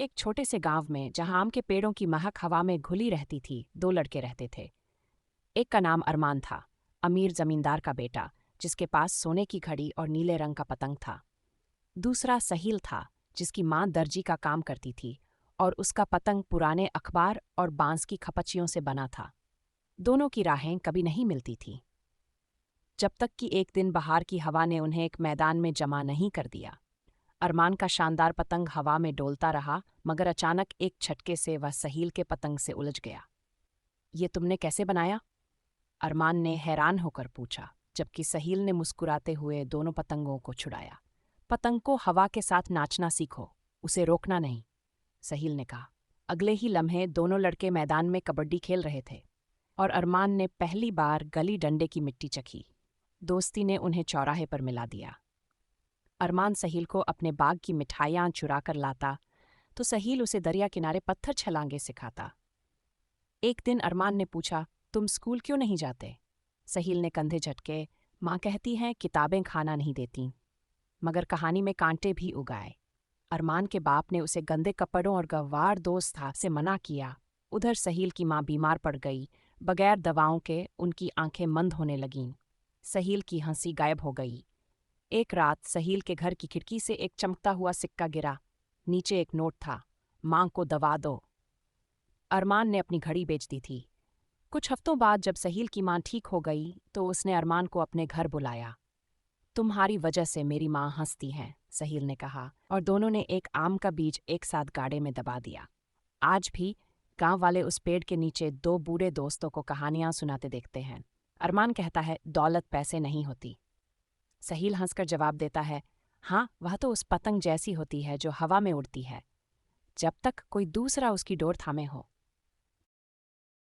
एक छोटे से गांव में जहां आम के पेड़ों की महक हवा में घुली रहती थी, दो लड़के रहते थे। एक का नाम अरमान था, अमीर जमींदार का बेटा, जिसके पास सोने की घड़ी और नीले रंग का पतंग था। दूसरा सहील था, जिसकी माँ दर्जी का काम करती थी और उसका पतंग पुराने अखबार और बांस की खपचियों से बना था। दोनों की राहें कभी नहीं मिलती थीं, जब तक कि एक दिन बहार की हवा ने उन्हें एक मैदान में जमा नहीं कर दिया। अरमान का शानदार पतंग हवा में डोलता रहा, मगर अचानक एक झटके से वह सहील के पतंग से उलझ गया। ये तुमने कैसे बनाया? अरमान ने हैरान होकर पूछा, जबकि सहील ने मुस्कुराते हुए दोनों पतंगों को छुड़ाया। पतंग को हवा के साथ नाचना सीखो, उसे रोकना नहीं, सहील ने कहा। अगले ही लम्हे दोनों लड़के मैदान में कबड्डी खेल रहे थे और अरमान ने पहली बार गली डंडे की मिट्टी चखी। दोस्ती ने उन्हें चौराहे पर मिला दिया। अरमान सहील को अपने बाग की मिठाइयाँ चुरा कर लाता, तो सहील उसे दरिया किनारे पत्थर छलांगे सिखाता। एक दिन अरमान ने पूछा, तुम स्कूल क्यों नहीं जाते? सहील ने कंधे झटके, माँ कहती हैं किताबें खाना नहीं देती। मगर कहानी में कांटे भी उगाए। अरमान के बाप ने उसे गंदे कपड़ों और गंवार दोस्त से मना किया। उधर सहील की माँ बीमार पड़ गई। बगैर दवाओं के उनकी आंखें मंद होने लगीं। सहील की हंसी गायब हो गई। एक रात सहील के घर की खिड़की से एक चमकता हुआ सिक्का गिरा। नीचे एक नोट था, माँ को दवा दो। अरमान ने अपनी घड़ी बेच दी थी। कुछ हफ्तों बाद जब सहील की माँ ठीक हो गई, तो उसने अरमान को अपने घर बुलाया। तुम्हारी वजह से मेरी माँ हंसती हैं, सहील ने कहा, और दोनों ने एक आम का बीज एक साथ गाड़े में दबा दिया। आज भी गांव वाले उस पेड़ के नीचे दो बूढ़े दोस्तों को कहानियां सुनाते देखते हैं। अरमान कहता है, दौलत पैसे नहीं होती। सहील हंसकर जवाब देता है, हाँ, वह तो उस पतंग जैसी होती है जो हवा में उड़ती है, जब तक कोई दूसरा उसकी डोर थामे हो।